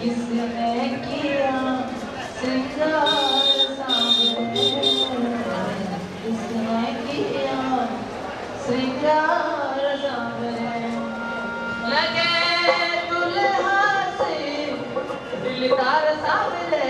किसने किया श्रृंगार सांवरे, किसने किया श्रृंगार सांवरे, लगे दुल्हा से दिलदार सांवरे।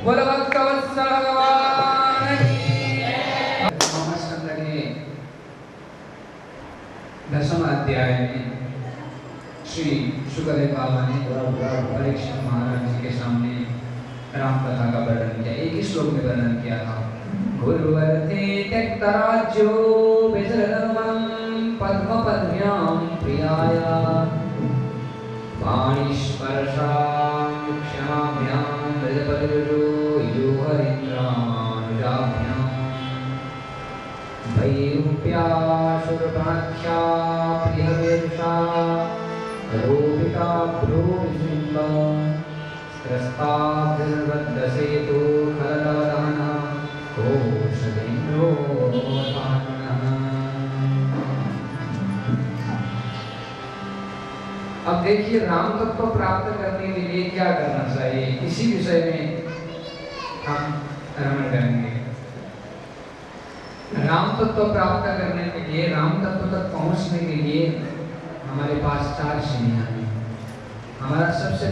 बोलो भक्तवत्सल भगवान की। स्कंद के 10वें अध्याय में श्री शुकदेव बाबा ने परीक्षित महाराज जी के सामने राम कथा का वर्णन किया। एक ही श्लोक में वर्णन किया था। गुरुवर्ते त्यक्तराज्यो विजृतमं पद्मपद्म्यां प्रियाया वाणीस्पर्शां क्षमाभ्यां व्रजपतिरुजो यो हरीन्द्रानुजाभ्यां वैरूप्या शूरपाख्या प्रियवेषा रोपिता भ्रूविशृङ्गा स्त्रस्ताभिर्बद्धसेतु खलदवदहनः कोशदेन्द्रोऽवधानः। अब देखिए राम तत्व प्राप्त करने के लिए क्या करना चाहिए, इसी विषय में हम रमण करेंगे। राम तत्व प्राप्त करने के लिए, राम तत्व तक पहुंचने के लिए हमारे पास 4 सीढ़ियां हैं। हमारा सबसे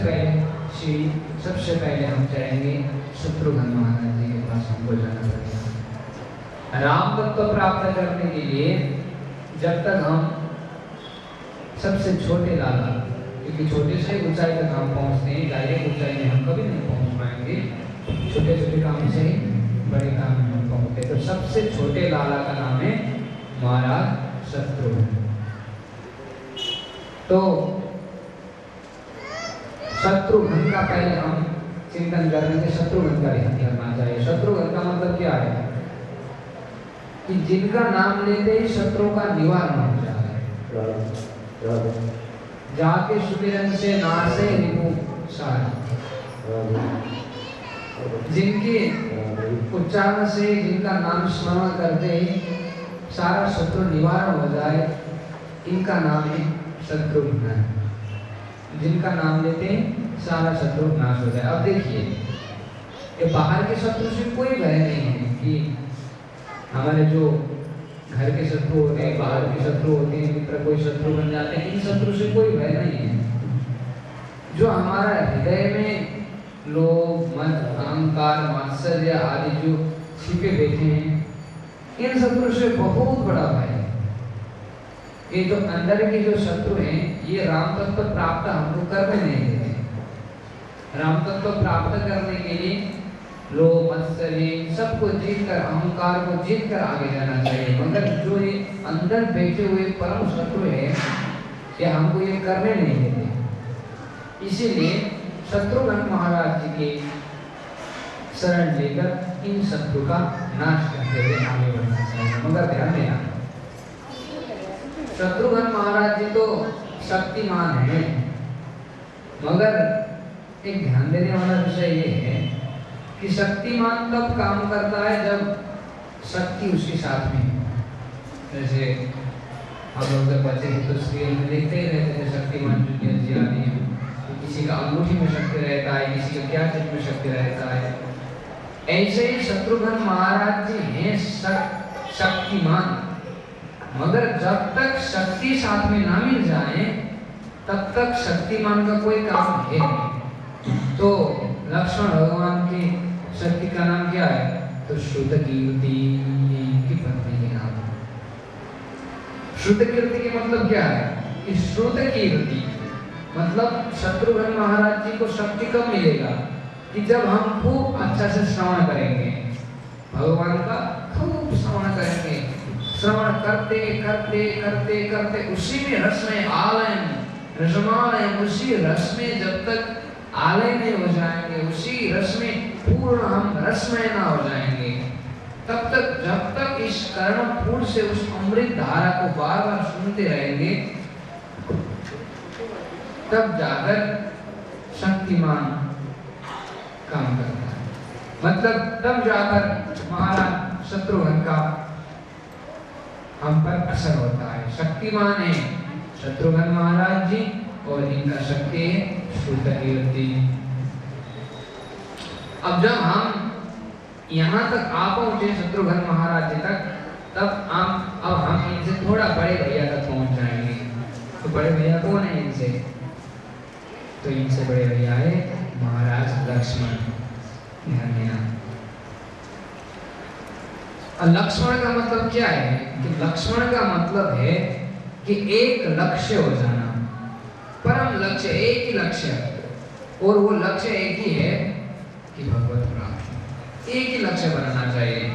पहले हम चढ़ेंगे शत्रुघ्न महाराज जी के पास, हमको जाना पड़ेगा। राम तत्व प्राप्त करने के लिए जब तक हम सबसे छोटे लाला, क्योंकि छोटे से ऊंचाई तक हम पहुंचते हैं, डायरेक्ट ऊंचाई में हम कभी नहीं पहुंच पाएंगे। छोटे छोटे काम से ही बड़े काम में हम पहुंचते। तो सबसे छोटे लाला का नाम है महाराज शत्रुघ्न। तो शत्रुघ्न का पहले हम चिंतन करेंगे। शत्रुघ्न का ध्यान करना चाहिए। शत्रुघ्न का मतलब क्या है कि जिनका नाम लेते ही शत्रु का निवारण हो जाए। जाके सुमिरन से नासे रिपु सारे, जिनके उच्चारण से, जिनका नाम स्मरण करते ही सारा शत्रु निवारण हो जाए, इनका नाम है शत्रुघ्न। जिनका नाम लेते सारा शत्रु नाश हो जाए। अब देखिए, ये बाहर के शत्रु से कोई भय नहीं है कि हमारे जो घर के शत्रु होते हैं, बाहर के शत्रु होते हैं, मित्र कोई शत्रु बन जाते हैं, इन शत्रु से कोई भय नहीं है। जो हमारा हृदय में लोभ, मद, अहंकार, मात्सर्य आदि जो छिपे बैठे हैं, इन शत्रु से बहुत बड़ा भय है। ये जो अंदर के जो शत्रु हैं, ये राम तत्व प्राप्त हमको करने नहीं देते। राम तत्व प्राप्त करने के लिए लोभ, मत्सर्य सबको जीत कर, अहंकार को जीत कर आगे जाना चाहिए। मगर जो ये अंदर बैठे हुए परम शत्रु है, ये हमको ये करने नहीं देते। इसीलिए शत्रुघ्न महाराज जी के शरण लेकर इन शत्रु का नाश करते हुए आगे बढ़ना चाहिए। मगर ध्यान देना, शत्रुघ्न महाराज जी तो शक्तिमान है, मगर एक ध्यान देने वाला विषय ये है कि शक्तिमान तब काम करता है जब शक्ति उसके साथ में। जैसे हम लोग जब बच्चे थे तो सीरियल में देखते ही रहते थे शक्तिमान जूनियर जी आदि हैं। तो किसी का अंगूठी में शक्ति रहता है, किसी का क्या चीज में शक्ति रहता है। ऐसे ही शत्रुघ्न महाराज जी हैं शक्तिमान, मगर जब तक शक्ति साथ में ना मिल जाए तब तक शक्तिमान का कोई काम है नहीं। तो लक्ष्मण भगवान की शक्ति का नाम क्या है? तो श्रुतकीर्ति, की पत्नी के नाम। श्रुतकीर्ति के मतलब क्या है कि श्रुतकीर्ति मतलब शत्रुघ्न महाराज जी को शक्ति कब मिलेगा कि जब हम खूब अच्छा से श्रवण करेंगे, भगवान का खूब श्रवण करेंगे। श्रवण करते करते करते करते उसी में रस में आलयन, रसमालयन, उसी रस में जब तक आलय में हो जाएंगे, उसी रस में पूर्ण हम रसमय ना हो जाएंगे, तब तक जब तक इस कर्णपूर से उस अमृत धारा को बार बार सुनते रहेंगे, तब जाकर शक्तिमान काम करता है। मतलब तब जाकर महाराज शत्रुघ्न का हम पर असर होता है। शक्तिमान है शत्रुघ्न महाराज जी और इनका शक्ति है श्रुतकीर्ति। अब जब हम यहाँ तक आ पहुंचे शत्रुघ्न महाराज जी तक, तब हम इनसे थोड़ा बड़े भैया तक पहुंच जाएंगे। तो बड़े भैया कौन है इनसे? तो इनसे बड़े भैया है महाराज लक्ष्मण। ध्यान देना, और लक्ष्मण का मतलब क्या है कि लक्ष्मण का मतलब है कि एक लक्ष्य हो जाना, परम लक्ष्य, एक ही लक्ष्य, और वो लक्ष्य एक ही है कि भगवत प्राप्ति। एक ही लक्ष्य बनाना चाहिए।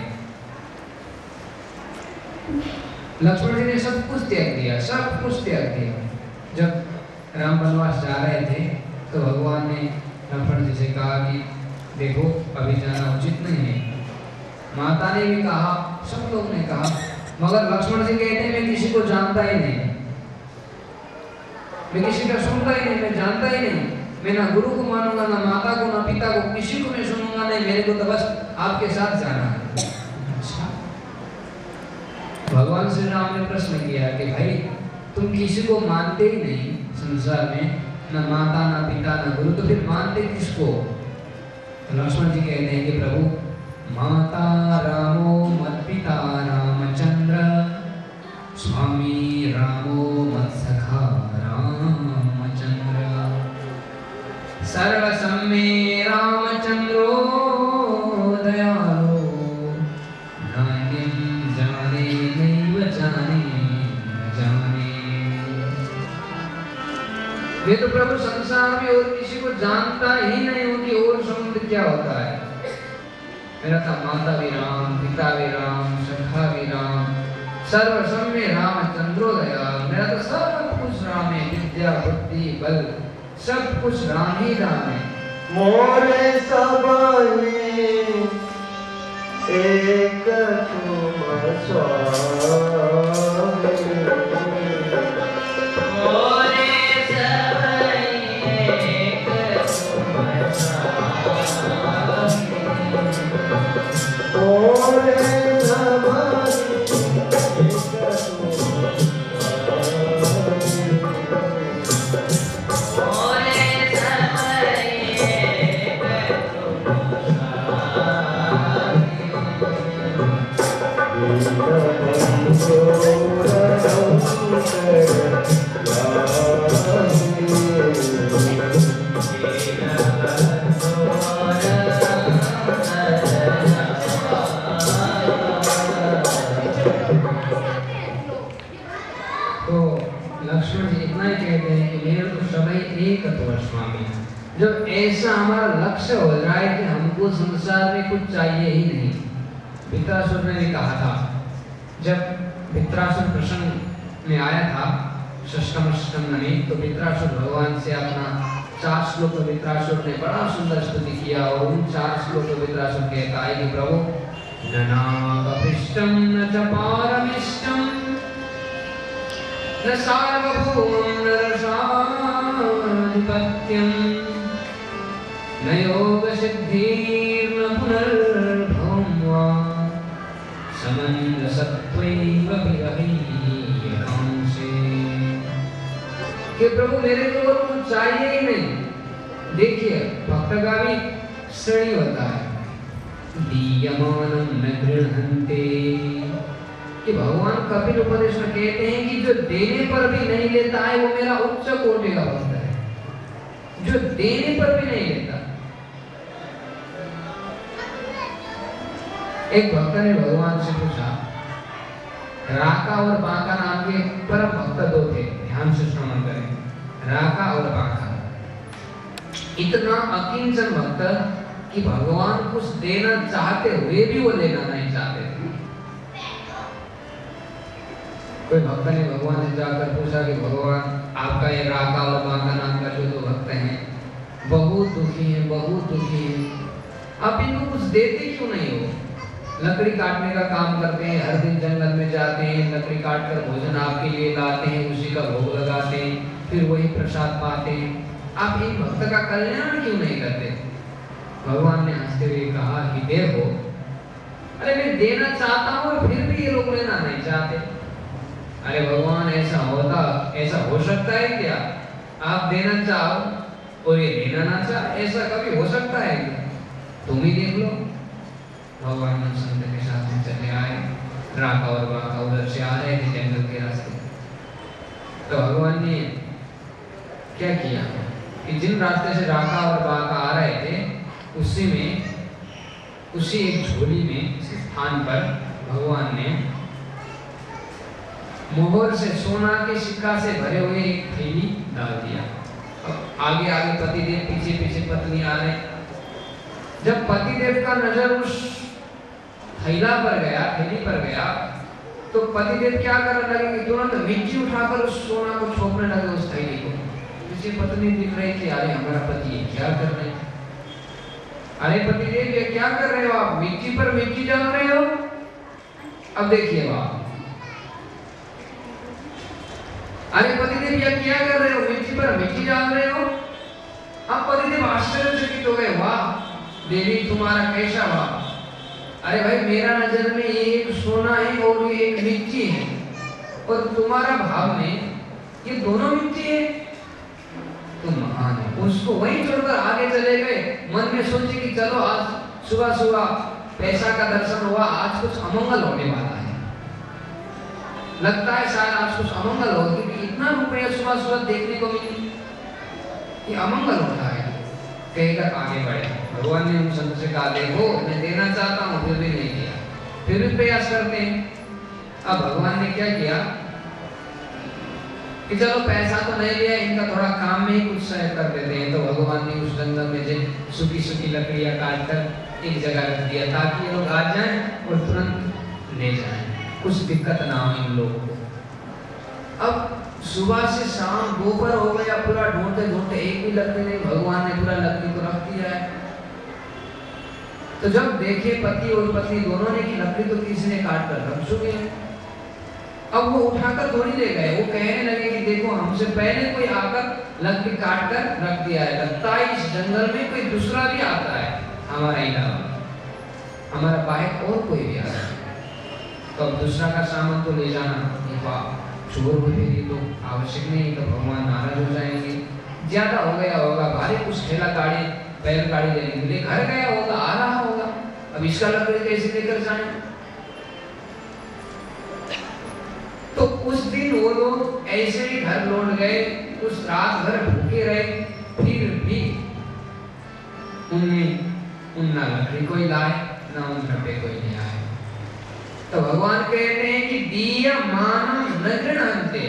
लक्ष्मण जी ने सब कुछ त्याग दिया, सब कुछ त्याग दिया। जब राम वनवास जा रहे थे तो भगवान ने लक्ष्मण जी से कहा कि देखो अभी जाना उचित नहीं है। माता ने भी कहा, सब लोग ने कहा, मगर लक्ष्मण जी कहते हैं मैं किसी को जानता ही नहीं, मैं किसी का सुनता ही नहीं, मैं जानता ही नहीं, मैं ना गुरु को मानूंगा, ना माता को, ना पिता को, किसी को मैं सुनूंगा नहीं, मेरे को तो बस आपके साथ जाना है। अच्छा, भगवान श्री राम ने प्रश्न किया कि भाई तुम किसी को मानते ही नहीं संसार में, ना माता, ना पिता, ना गुरु, तो फिर मानते किसको? तो लक्ष्मण जी कहते हैं कि प्रभु माता रामो मत्पिता रामचंद्र, स्वामी रामो मत्सखा रामचंद्र, सर्वसम्मे रामचंद्रो दयालो, नान्यं जाने नैव जाने न जाने। वे तो प्रभु संसार में और किसी को जानता ही नहीं हूं कि और समुद्र क्या होता है। मेरा तो माता भी राम, पिता भी राम, सखा भी राम, सर्वसम्य रामचंद्रो दयाल, मेरा तो सब कुछ राम है, विद्या बुद्धि बल सब कुछ राम ही राम है। मोरे सबने एक तुम स्वामी, मोरे सबने एक तुम स्वामी, मोरे सबने जब ऐसा हमारा लक्ष्य हो जाए कि हमको संसार में कुछ चाहिए ही नहीं। वित्रासुर ने भी कहा था, जब वित्रासुर प्रसंग में आया था षष्ठम स्कंद में, तो वित्रासुर भगवान से अपना 4 श्लोक वित्रासुर ने बड़ा सुंदर स्तुति किया, और उन 4 श्लोक वित्रासुर कहता है कि प्रभु न नागपिष्टम न च पारमिष्टम न सार्वभौमं न रसाधिपत्यं न योग सिद्धिर्न पुनर्भवं वा समंजसत्वैव विरहीयकांक्षे। कि प्रभु मेरे को और कुछ चाहिए ही नहीं। देखिए भक्त का भी श्रेणी होता है, दीयमानं न गृह्णन्ते, कि भगवान कपिल उपदेश में कहते हैं कि जो देने पर भी नहीं लेता है वो मेरा उच्च कोटि का भक्त है, जो देने पर भी नहीं लेता। एक भक्त ने भगवान से पूछा, राका और बांका नाम के परम भक्त 2 थे, ध्यान से श्रवण करें, राका और बांका। इतना अकिंचन भक्त कि भगवान कुछ देना चाहते हुए भी वो लेना नहीं चाहते थे। कोई भक्त ने भगवान से जाकर पूछा कि भगवान आपका ये राका और बांका नाम का जो 2 भक्त हैं बहुत दुखी हैं, बहुत दुखी हैं, आप इनको कुछ देते क्यों नहीं हो? लकड़ी काटने का काम करते हैं, हर दिन जंगल में जाते हैं, लकड़ी काट कर भोजन आपके लिए लाते हैं, उसी का भोग लगाते हैं, फिर वही प्रसाद पाते हैं, आप एक भक्त का कल्याण क्यों नहीं करते? भगवान ने हंसते हुए कहा कि देखो, अरे मैं देना चाहता हूँ फिर भी ये लोग लेना नहीं चाहते। अरे भगवान ऐसा हो सकता है क्या? आप देना चाहो और ये लेना ना चाहे, ऐसा कभी हो सकता है क्या? तुम ही देख लो। भगवान संत के साथ में चले आए, राका और बांका उधर से आ रहे थे जंगल के रास्ते। तो भगवान ने क्या किया कि जिन रास्ते से राका और बांका आ रहे थे उसी एक झोली में स्थान पर भगवान ने मोहर से सोना के सिक्का से भरे हुए एक थैली डाल दिया। अब आगे आगे पतिदेव, पीछे पीछे पत्नी आ रहे। जब पतिदेव का नजर उस थैला पर गया, थैली पर गया, तो पतिदेव क्या करने लगे कि तुरंत मिट्टी उठाकर उस सोना को छोपने लगे उस थैली को। पीछे पत्नी दिख रही थी, अरे हमारा पति ये क्या कर रहे हैं? अरे पतिदेव ये क्या कर रहे हो आप? मिट्टी पर मिट्टी डाल रहे हो। अब देखिए आप, अरे पतिदेव ये क्या कर रहे हो? मिट्टी पर मिट्टी डाल रहे हो। अब पतिदेव आश्चर्यचकित हो गए, वाह देवी तुम्हारा कैसा वाह। अरे भाई मेरा नजर में ये एक सोना है और ये एक मिट्टी है, और तुम्हारा भाव में ये दोनों मिट्टी है। तुम महान है। उसको वहीं छोड़कर आगे चले गए। मन में सोचे कि चलो आज सुबह सुबह पैसा का दर्शन हुआ, आज कुछ अमंगल होने वाला है। लगता है शायद आज कुछ अमंगल हो, क्योंकि इतना रुपया सुबह सुबह देखने को मिली कि अमंगल होता है। कहकर आगे बढ़े। भगवान ने उन संत से कहा, देखो मैं देना चाहता हूँ फिर भी नहीं दिया, फिर भी प्रयास करते हैं। अब भगवान ने क्या किया कि चलो पैसा तो नहीं लिया, इनका थोड़ा काम में ही कुछ सहयोग कर देते हैं। तो भगवान ने उस जंगल में से सूखी सूखी लकड़ियां काटकर एक जगह रख दिया, ताकि ये लोग आ जाएं और तुरंत ले जाएं, कुछ दिक्कत ना हो इन लोगों को। अब सुबह से शाम दोपहर हो गया, पूरा ढूंढते ढूंढते एक भी लकड़ी नहीं। भगवान ने पूरा लकड़ी को रख दिया है। तो जब देखे पति और पत्नी दोनों ने कि लकड़ी तो किसी ने काट कर रख चुके हैं, अब वो उठाकर थोड़ी ले गए। वो कहने लगे कि देखो हमसे पहले कोई आकर लकड़ी काट कर रख दिया है, लगता है इस जंगल में कोई दूसरा भी आता है हमारे अलावा, हमारा बाइक और कोई भी आता है। तो अब दूसरा का सामान तो ले जाना चोर हो गए तो आवश्यक नहीं, तो भगवान नाराज हो जाएंगे। ज्यादा हो गया होगा, भारी कुछ ठेला गाड़ी बैलगाड़ी लेने के लिए घर गया होगा, आ रहा होगा, अब इसका लकड़ी कैसे लेकर जाए। तो उस दिन वो लोग ऐसे ही घर लौट गए, उस रात भर भूखे रहे, फिर भी उनमें ना लकड़ी कोई लाए ना उन पे कोई नहीं आए। तो भगवान कहते हैं कि दिया मानव नगृणन्ते,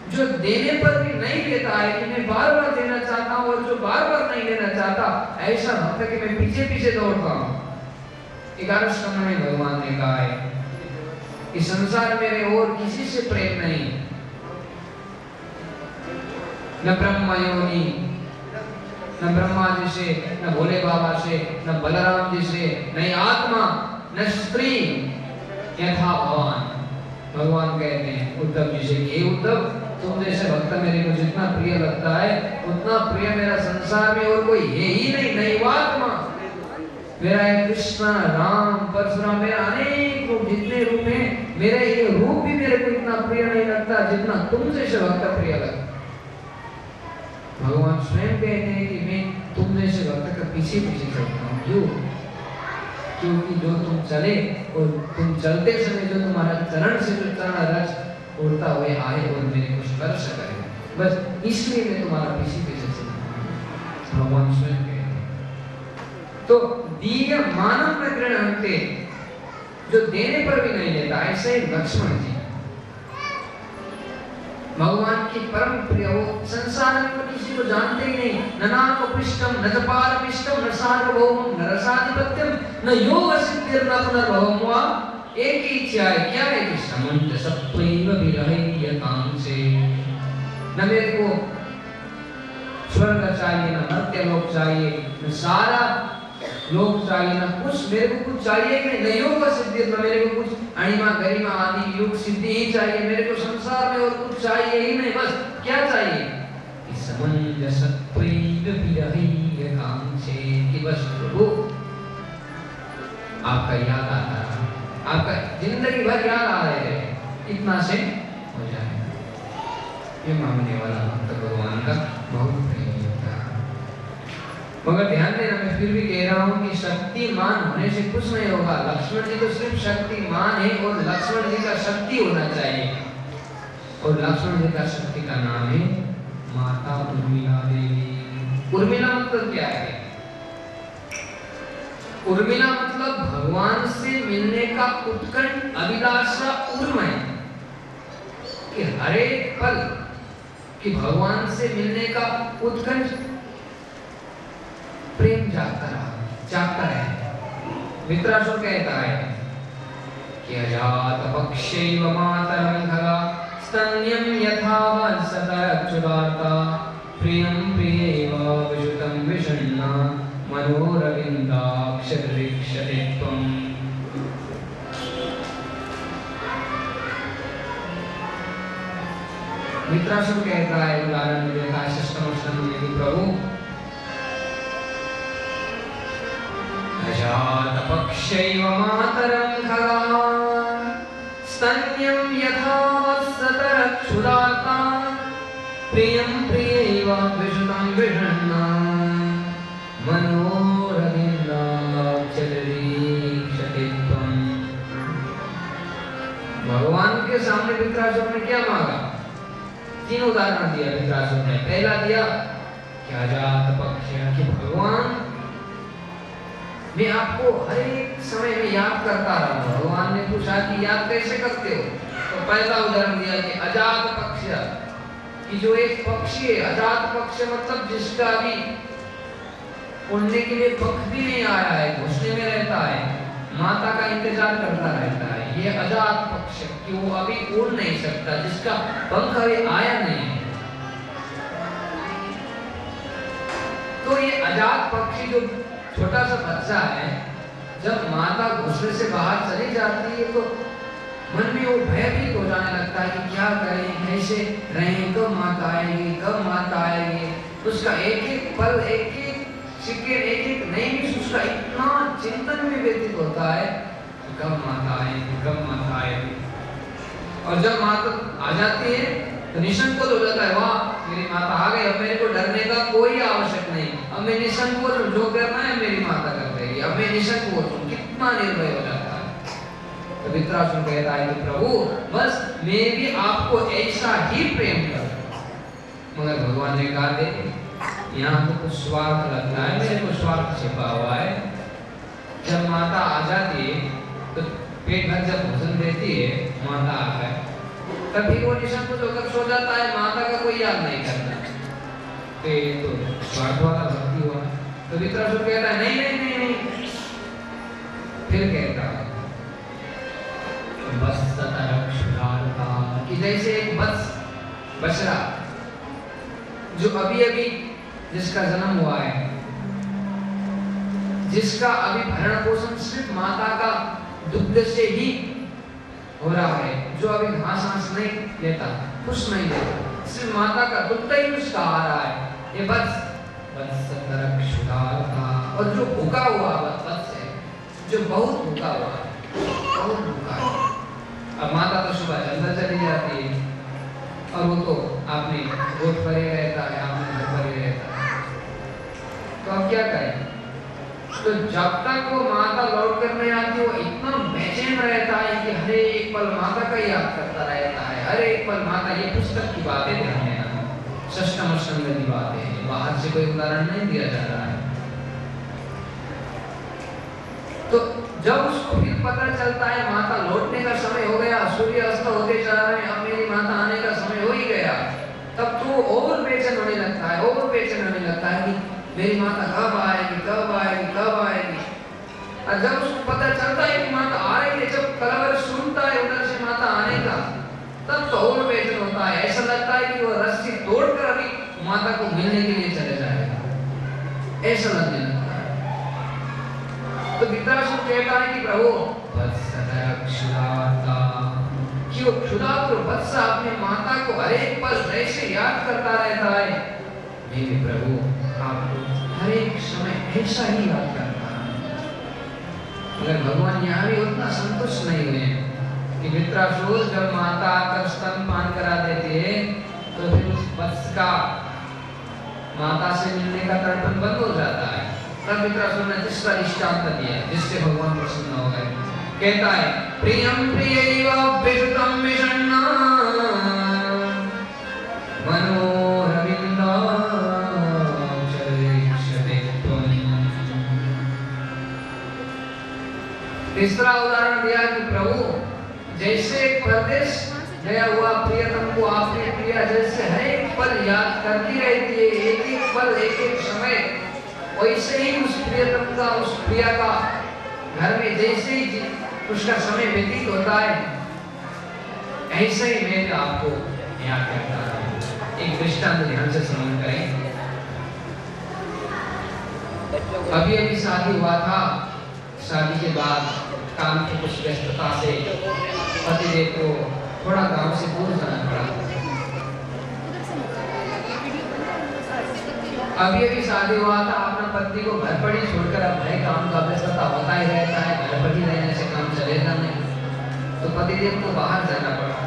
जो देने पर भी नहीं देता है कि मैं बार बार देना चाहता हूँ, और जो बार बार नहीं देना चाहता ऐसा भक्त कि मैं पीछे पीछे दौड़ता हूँ। 11 स्कंद में भगवान ने कहा है कि संसार में और किसी से प्रेम नहीं, न ब्रह्मा योनि, न ब्रह्मा जी से, न भोले बाबा से, न बलराम जी से, न आत्मा, न स्त्री, यथा भगवान। भगवान कहते हैं उद्धव जी से, हे उद्धव तुम जैसे भक्त मेरे को जितना प्रिय लगता है उतना प्रिय मेरा संसार में और कोई है ही नहीं, नैवात्मा। मेरा है कृष्ण, राम, परशुराम, मेरा अनेक रूप, जितने रूप हैं मेरे ये रूप भी मेरे को इतना प्रिय नहीं लगता जितना तुम जैसे भक्त प्रिय लगता। भगवान स्वयं कहते हैं कि मैं तुम जैसे भक्त का पीछे पीछे चलता हूँ। क्यों? क्योंकि जो तुम चले और तुम चलते समय जो तुम्हारा चरण से जो चरण रज उड़ता हुए आए और मेरे को स्पर्श करे, बस इसलिए मैं तुम्हारा पीछे पीछे चलता हूँ। भगवान स्वयं कहते हैं। तो दिया मानव में गृहन्ते, जो देने पर भी नहीं लेता, ऐसे ही लक्ष्मण जी भगवान की परम प्रिय, वो संसार में तो किसी को जानते ही नहीं, न नाम पृष्ठम, न तपारमिष्टम, न सार्वभौमम, न रसाधिपत्यम, न योग सिद्धिर, न पुनर्भवम। हुआ एक ही इच्छा है, क्या है कि समंत सत्वैव विरहयतांसे, न मेरे को स्वर्ग चाहिए, न मर्त्य लोक चाहिए, न सारा लोक चाहिए, न कुछ मेरे को कुछ चाहिए नहीं, न योग सिद्धि, न मेरे को कुछ अणिमा गरिमा आदि योग सिद्धि ही चाहिए, मेरे को संसार में और कुछ चाहिए ही नहीं। बस क्या चाहिए कि समंजसत्वैव विरहयतांसे, कि बस प्रभु आपका याद आता रहा, आपका जिंदगी भर याद आ रहे हैं, इतना से हो जाए। ये मांगने वाला भक्त भगवान का बहुत प्रेम होता है। मगर ध्यान देना, मैं फिर भी कह रहा हूँ कि शक्तिमान होने से कुछ नहीं होगा। लक्ष्मण जी तो सिर्फ शक्तिमान है और लक्ष्मण जी का शक्ति होना चाहिए, और लक्ष्मण जी का शक्ति का नाम है माता उर्मिला देवी। उर्मिला मतलब क्या है? उर्मिला मतलब भगवान से मिलने का उत्कंठ अभिलाषा उर्मय, कि हर एक पल कि भगवान से मिलने का उत्कंठ प्रेम जागता है। वित्रासुर कहता है कि अजात पक्षैव मातरं खगा स्तन्यं यथा वत्सतरच्युतार्ता प्रियं प्रियैव विशुतं विषण्णा मनोरविन्दाक्षरीक्षते त्वम्। वित्रासुर कहता है उदाहरण में देखा षष्ठम स्कंद में कि प्रभु अजात पक्षैव मातरं खगा स्तन्यं यथा वत्सतरच्युतार्ता प्रियं प्रियैव विशुतं विषण्णा मनोरविन्दाक्षरीक्षते त्वम्। भगवान के सामने वित्रासुर ने क्या मांगा? तीन उदाहरण दिया वित्रासुर ने। पहला दिया कि अजात पक्ष, कि भगवान मैं आपको हर एक समय में याद करता रहा। भगवान ने पूछा कि याद कैसे करते हो? तो पहला उदाहरण दिया कि अजात पक्ष, कि जो एक पक्षी है, अजात पक्ष मतलब जिसका अभी उड़ने के लिए पंख भी नहीं आया है, घोंसले में रहता है, माता का इंतजार करता रहता है, ये अजात पक्ष, कि वो अभी उड़ नहीं सकता, जिसका पंख अभी आया नहीं है। तो ये अजात पक्षी जो छोटा सा बच्चा है, जब माता घोंसले से बाहर चली जाती है तो मन में वो भयभीत हो जाने लगता है कि क्या करें, कैसे रहें, कब माता आएगी, कब माता आएगी। उसका एक एक पल, एक एक सेकंड, एक एक नई मिनट उसका इतना चिंतन में व्यतीत होता है कि कब माता आएगी, कब माता आएगी। और जब माता आ जाती है तो निसंकोच हो जाता है, वाह मेरी माता आ गई, अब मेरे को डरने का कोई आवश्यक नहीं, अब मैं निसंकोच हूं, जो करना है मेरी माता कर देगी, अब मैं निसंकोच हूं। कितना निर्भय हो जाता है। तो वित्रासुर कहता है कि प्रभु बस मैं भी आपको ऐसा ही प्रेम करूं। मगर भगवान ने कहा दे यहाँ तो कुछ स्वार्थ लगता है, मेरे को स्वार्थ छिपा हुआ है। जब माता आ जाती है तो पेट भर जब भोजन देती है, माता आ गए, तभी वो निसंकोच होकर सो जाता है, माता का कोई याद नहीं करता। तो स्वार्थ वाला भक्ति हुआ। तो वित्रासुर कहता है नहीं नहीं नहीं नहीं। फिर कहता है कि जैसे एक बछड़ा जो अभी अभी जिसका जन्म हुआ है, जिसका अभी भरण पोषण सिर्फ माता का दुग्ध से ही हो रहा है, जो अभी घास नहीं लेता, कुछ नहीं लेता, सिर्फ माता का दुग्ध ही उसका आ रहा है, ये बस और जो भूखा हुआ वत्स है, जो बहुत भूखा हुआ है, बहुत भूखा है। अब माता तो सुबह जंगल चली जाती है और वो तो आपने गोद पर ही रहता है, आपने घर पर ही रहता है। तो अब क्या करें? तो जब तक वो माता लौट कर नहीं आती, वो इतना बेचैन रहता है कि हर एक पल माता का याद करता रहता है, हर एक पल माता। ये पुस्तक की बातें ध्यान देना, षष्ठम स्कंद की बातें हैं, बाहर से कोई उदाहरण नहीं दिया जा रहा है। तो जब उसको फिर पता चलता है माता लौटने का समय हो गया, सूर्य अस्त होते जा रहे हैं, अब मेरी माता आने का समय हो ही गया, तब तो और बेचैन होने लगता है, और बेचैन होने लगता है कि मेरी माता कब आएगी, कब आएगी, कब आएगी। और जब उसको पता चलता है कि माता आ रही है, जब कलवर सुनता है उधर से माता आने का, तब तो और बेचैन होता है। ऐसा लगता है कि वो रस्सी तोड़कर अभी माता को मिलने के लिए चले जाएगा, ऐसा लगने लगता है। तो वित्रासुर कहता है कि प्रभु कि वो क्षुधातुर वत्स अपने माता को हर एक पल ऐसे याद करता रहता है। मेरे प्रभु आपको हर एक समय ऐसा ही याद करता है। मगर भगवान यहाँ भी उतना संतुष्ट नहीं हुए कि वित्रासुर जब माता आकर स्तनपान करा देती है तो फिर उस वत्स का माता से मिलने का तड़पन बंद हो जाता है। तब वित्रासुर ने तीसरा दृष्टांत दिया जिससे भगवान प्रसन्न हो गए। कहता है प्रियं प्रियैव विशुतं विषण्णा मनोरविन्दाक्षरीक्षते त्वम्। तीसरा उदाहरण दिया कि प्रभु जैसे एक परदेश गया हुआ प्रियतम को आपने प्रिया जैसे हर एक पल याद करती रहती है, एक एक पल एक एक समय, वैसे ही उस प्रियतम का उस प्रिया का घर में जैसे ही उसका समय व्यतीत होता है, ऐसे ही मैं आपको याद करता हूँ। एक दृष्टांत ध्यान से श्रवण करें। अभी अभी शादी हुआ था, शादी के बाद काम की कुछ व्यस्तता से पतिदेव को थोड़ा गांव से दूर जाना पड़ा। अभी अभी शादी हुआ था, अपना पत्नी को घर पर ही छोड़कर अब भाई काम का व्यस्तता होता ही रहता है, घर पर ही रहने से काम चलेगा नहीं, तो पतिदेव को बाहर जाना पड़ा।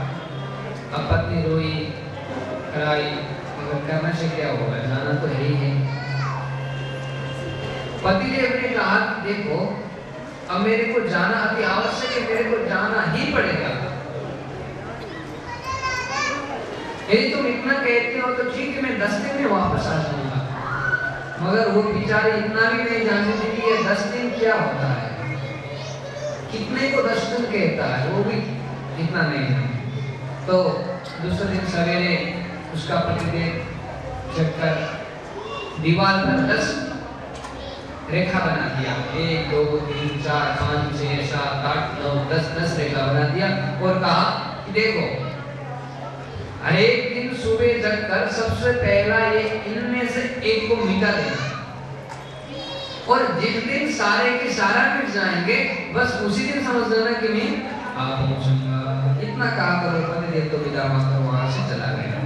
अब पत्नी रोई कराई, मगर करने से क्या होगा, जाना तो है ही है। पतिदेव ने कहा कि देखो अब मेरे को जाना अति आवश्यक है, मेरे को जाना ही पड़ेगा। यदि तुम इतना कहते हो तो ठीक है, मैं 10 दिन में वापस आ जाऊंगा। मगर वो बेचारी इतना भी नहीं जानती थी कि ये 10 दिन क्या होता है, कितने को 10 दिन कहता है, वो भी इतना नहीं जानती। तो दूसरे दिन सवेरे उसका पतिदेव जगकर दीवार पर 10 रेखा बना दिया, 1 2 3 4 5 6 7 8 9 10 रेखा बना दिया और कहा कि देखो हर एक दिन सुबह जगकर सबसे पहला ये इनमें से एक को मिटा देना, और जिस दिन सारे के सारा मिट जाएंगे बस उसी दिन समझ लेना कि मैं आ पहुंचूंगा। इतना कहा करो, पतिदेव तो विदा मात्र वहां से चला गया।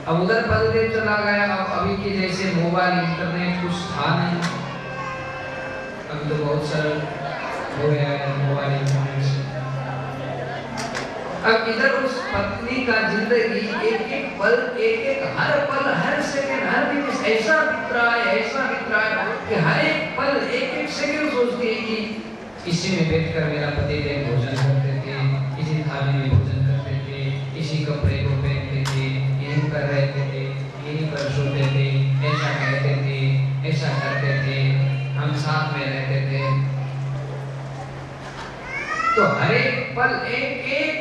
अब उधर पतिदेव चला गया। अब अभी के जैसे मोबाइल इंटरनेट कुछ था नहीं, अभी तो बहुत सरल हो गया है मोबाइल इंटरनेट से। अब इधर उस पत्नी का जिंदगी एक एक पल, एक एक हर पल, हर सेकंड, हर मिनट ऐसा बीत रहा है कि हर एक पल एक एक सेकंड सोचती है कि इसी में बैठकर मेरा पतिदेव भोजन करते थे, इसी थाली में भोजन करते थे, इसी कपड़े को पहनते थे, यहीं पर रहते थे, यहीं पर सोते थे, ऐसा कहते थे, ऐसा करते थे, हम साथ में रहते थे। तो हर एक पल एक एक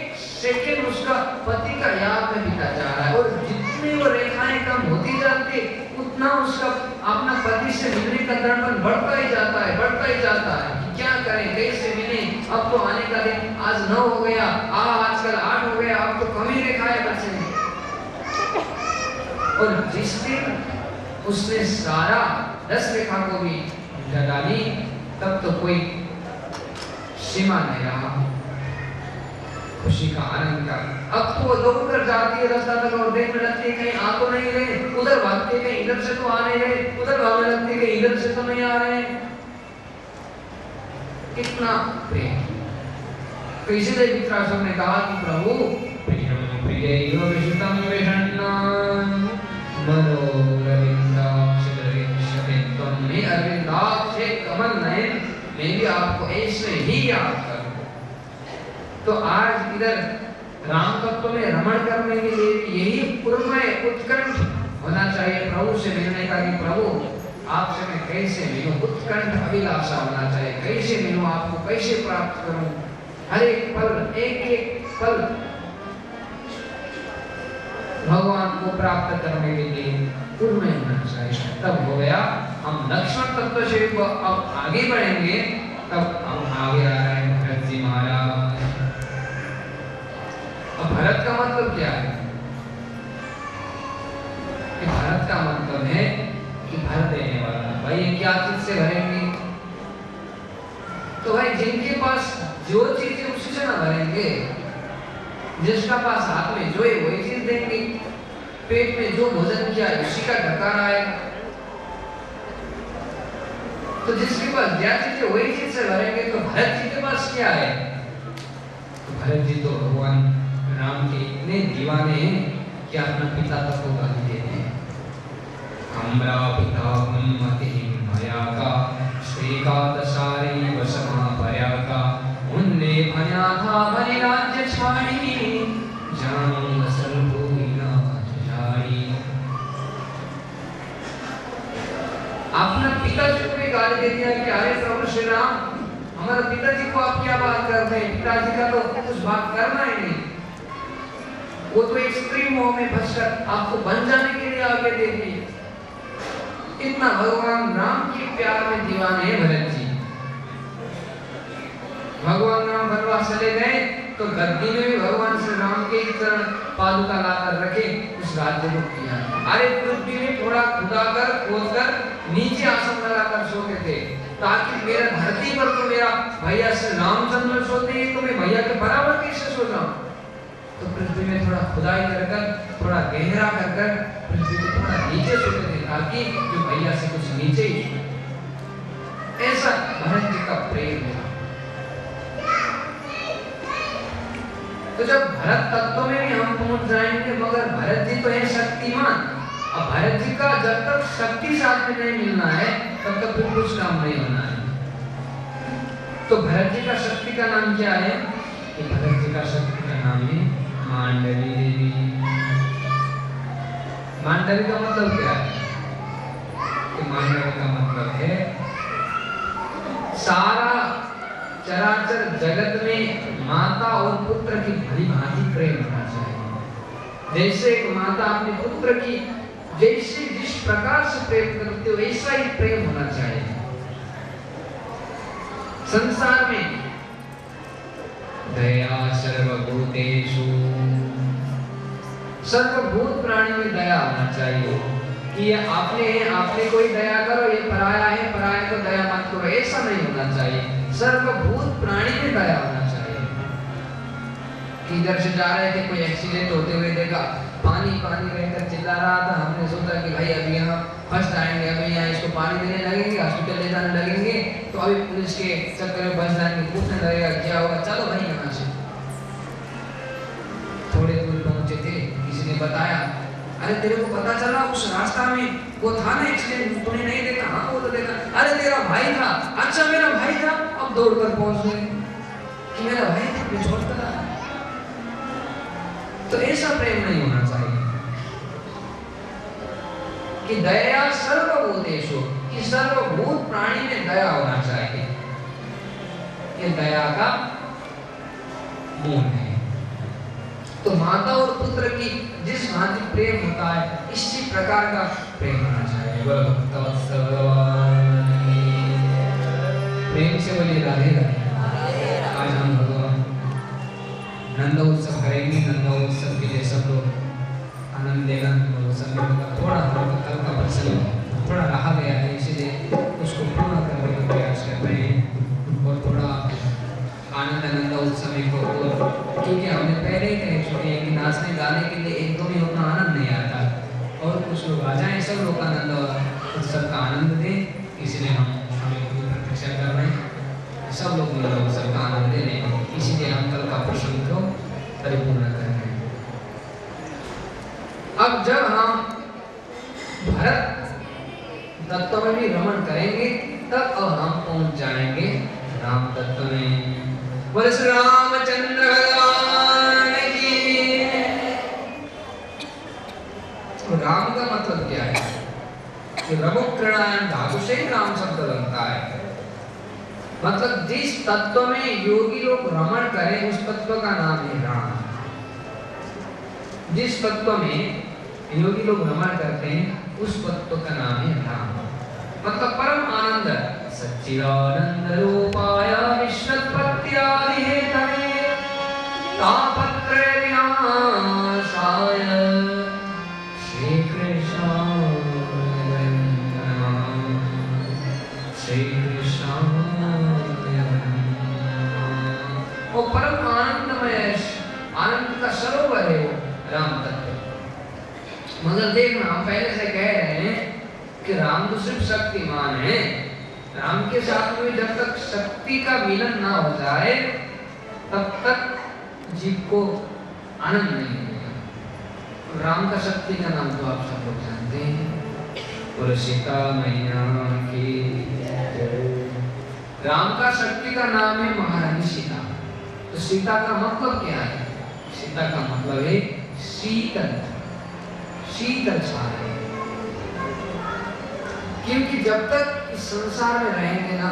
सेकंड उसका पति का याद में बीता जा रहा है, और जितनी वो रेखाएं कम होती जाती उतना उसका अपना पति से मिलने का दर्पण बढ़ता ही जाता है कि क्या करें, कैसे मिले, अब तो आने का दिन आज 9 हो गया, आजकल 8 हो गया, अब तो कम ही रेखाएं बचेंगी। और जिस दिन उसने सारा 10 रेखा को भी मिटा डाली, तब तो कोई सीमा नहीं रहा खुशी का, आनंद का। अब तो वो दौड़ कर जाती है रास्ता तक और देखने लगती है कहीं आ तो नहीं रहे, उधर भागती है कहीं इधर से तो आ नहीं रहे, उधर भागने लगती है कहीं इधर से तो नहीं आ रहे। कितना प्रेम। तो इसीलिए वित्रासुर ने कहा कि प्रभु प्रियम प्रियैव विशुद्धं विषण्णां मनोरविन्दाक्ष दरिद्रशते त्वं मे अरविन्दाक्ष कमल नयन, मैं भी आपको ऐसे ही याद करूं। तो आज इधर राम तत्व में रमण करने के लिए यही पूर्णमय उत्कंठ होना चाहिए प्रभु से मिलने का, कि प्रभु आपसे मैं कैसे मिलूं, उत्कंठ अभिलाषा होना चाहिए, कैसे मिलूं आपको, कैसे प्राप्त करूं, हर एक पल एक एक पल भगवान को प्राप्त करने के लिए पूर्णमय होना चाहिए। तब हो गया। हम लक्ष्मण तत्व से अब आगे बढ़ेंगे, तब हम आगे आ रहे हैं भरत जी महाराज। अब भरत का मतलब क्या है? कि भरत का मतलब है कि भर देने वाला। भाई ये क्या चीज से भरेंगे? तो भाई जिनके पास जो चीज है उसी से ना भरेंगे, जिसका पास हाथ में जो है वही चीज देंगे, पेट में जो भोजन किया है उसी का ढकारा है। तो जिसके पास क्या चीज है वही चीज से भरेंगे। तो भरत जी के पास क्या है? तो भरत जी तो भगवान राम के इतने दीवाने हैं कि अपना पिता तक को गाली देते हैं। हमरा पिता मति भया का श्री का दशारी वसमा भया का, उनने भया था भरी राज्य छाड़ी, जानो असल भूमि नाथ जारी। अपना पिता से कोई गाली दे दिया कि अरे प्रभु श्री राम हमारे पिताजी को आप क्या बात कर रहे हैं, पिताजी का तो कुछ बात करना ही नहीं, वो तो एक स्त्री मोह में फंसकर आपको बन जाने के लिए आगे दे दिए। इतना भगवान राम के प्यार में दीवाने हैं भरत जी। भगवान राम वनवास चले गए तो गद्दी में भी भगवान श्री राम के चरण पादुका लाकर रखे, उस राज्य को किया। अरे पृथ्वी में थोड़ा खुदाकर खोदकर नीचे आसन लगाकर सोते थे, ताकि मेरा धरती पर तो मेरा भैया श्री रामचंद्र सोते हैं, तो मैं भैया के बराबर कैसे सो जाऊं। तो पृथ्वी में थोड़ा खुदाई कर थोड़ा गहरा कर पृथ्वी को थोड़ा नीचे सोते थे, ताकि जो भैया से कुछ नीचे ही। ऐसा भरत जी का प्रेम था। तो जब भरत तत्व में भी हम पहुंच जाएंगे, मगर भरत जी तो है शक्तिमान। अब भरत जी का जब तक शक्ति साथ में नहीं मिलना है, तब तक फिर कुछ काम नहीं होना है। तो भरत जी का शक्ति का नाम क्या है? कि भरत जी का शक्ति का नाम है मांडवी देवी। मांडवी का मतलब क्या है? कि मांडवी का मतलब है सारा चराचर जगत में माता और पुत्र की भली भांति प्रेम होना चाहिए। जैसे एक माता अपने पुत्र की जैसे जिस प्रकार से प्रेम करती हो, ऐसा ही प्रेम होना चाहिए। संसार में दया सर्वभूतेषु, सर्वभूत प्राणी में दया होना चाहिए। कि ये आपने कोई दया करो, ये पराया है, पराया को दया मत करो, ऐसा नहीं होना चाहिए। सर्वभूत प्राणी में दया होना चाहिए। कि इधर से जा रहे थे, कोई एक्सीडेंट होते हुए देखा, पानी पानी कहकर चिल्ला रहा था, हमने सोचा कि भाई अभी यहाँ फर्स्ट आएंगे, अभी यहाँ इसको पानी देने लगेंगे, हॉस्पिटल ले जाने लगेंगे, तो अभी पुलिस के चक्कर में बच जाएंगे, पूछने लगेगा क्या होगा, चलो भाई यहाँ से। थोड़े दूर पहुंचे थे, किसी ने बताया, अरे तेरे को पता चला उस रास्ता में वो था ना एक्सीडेंट, तूने नहीं देखा? हाँ वो तो देखा। अरे तेरा भाई था? अच्छा मेरा भाई था। अब दौड़कर पहुंच गए कि मेरा भाई था, मैं छोड़कर आया। तो ऐसा प्रेम नहीं होना चाहिए। कि दया सर्वभूतेषु, कि सर्वभूत प्राणी में दया होना चाहिए। ये दया का मूल है। तो माता और पुत्र की जिस भांति प्रेम होता है, इसी प्रकार का प्रेम होना चाहिए। प्रेम से बोलिए राधे राधे। आज हम भगवान नंद उत्सव करेंगे। नंद उत्सव के लिए सब लोग आनंद लेना, थोड़ा हल्का प्रसंग थोड़ा रहा गया है, इसलिए उसको पूर्ण करने का प्रयास कर रहे हैं। और थोड़ा आनंद उत्सव को, क्योंकि हमने पहले ही कह चुके हैं कि नाचने गाने के लिए एक दो में उतना आनंद नहीं आता, और कुछ लोग आ जाएं, सब लोग आनंद उत्सव का आनंद दें। इसलिए हमें प्रतीक्षा कर रहे हैं, सब लोग नंद उत्सव का आनंद ले लें। इसीलिए हम कल का प्रसंग को परिपूर्ण कर रहे हैं। अब जब हम भरत तत्व में भी रमण करेंगे, तब अब हम पहुंच जाएंगे राम तत्व में। बोले श्री रामचंद्र भगवान की। तो राम का मतलब क्या है? कि रघुकृणायण धातु से राम शब्द बनता है। मतलब जिस तत्व में योगी लोग रमण करें, उस तत्व का नाम है राम। जिस तत्व में योगी लोग रमण करते हैं, उस तत्व का नाम है राम। मतलब परम आनंद, सच्चिदानंद रूपाय विष्णुपत्यादि हेतवे तापत्रय विनाशाय श्री कृष्णाय नमः। श्री कृष्णाय नमः। वो परम आनंदमय, आनंद का सरोवर है वो राम तत्व। मगर देखना, हम पहले से कह रहे हैं कि राम तो सिर्फ शक्तिमान है। राम के साथ में जब तक शक्ति का मिलन ना हो जाए, तब तक जीव को आनंद नहीं मिलेगा। राम का शक्ति का नाम तो आप सब लोग जानते हैं, और सीता मैया की। राम का शक्ति का नाम है महारानी सीता। तो सीता का मतलब क्या है? सीता का मतलब है शीतल, शीतल छाया। क्योंकि जब तक इस संसार में रहेंगे ना,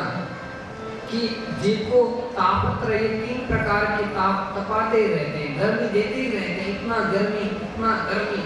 कि जीव को तापत्र ये 3 प्रकार के ताप तपाते रहते हैं, गर्मी देते ही रहते हैं, इतना गर्मी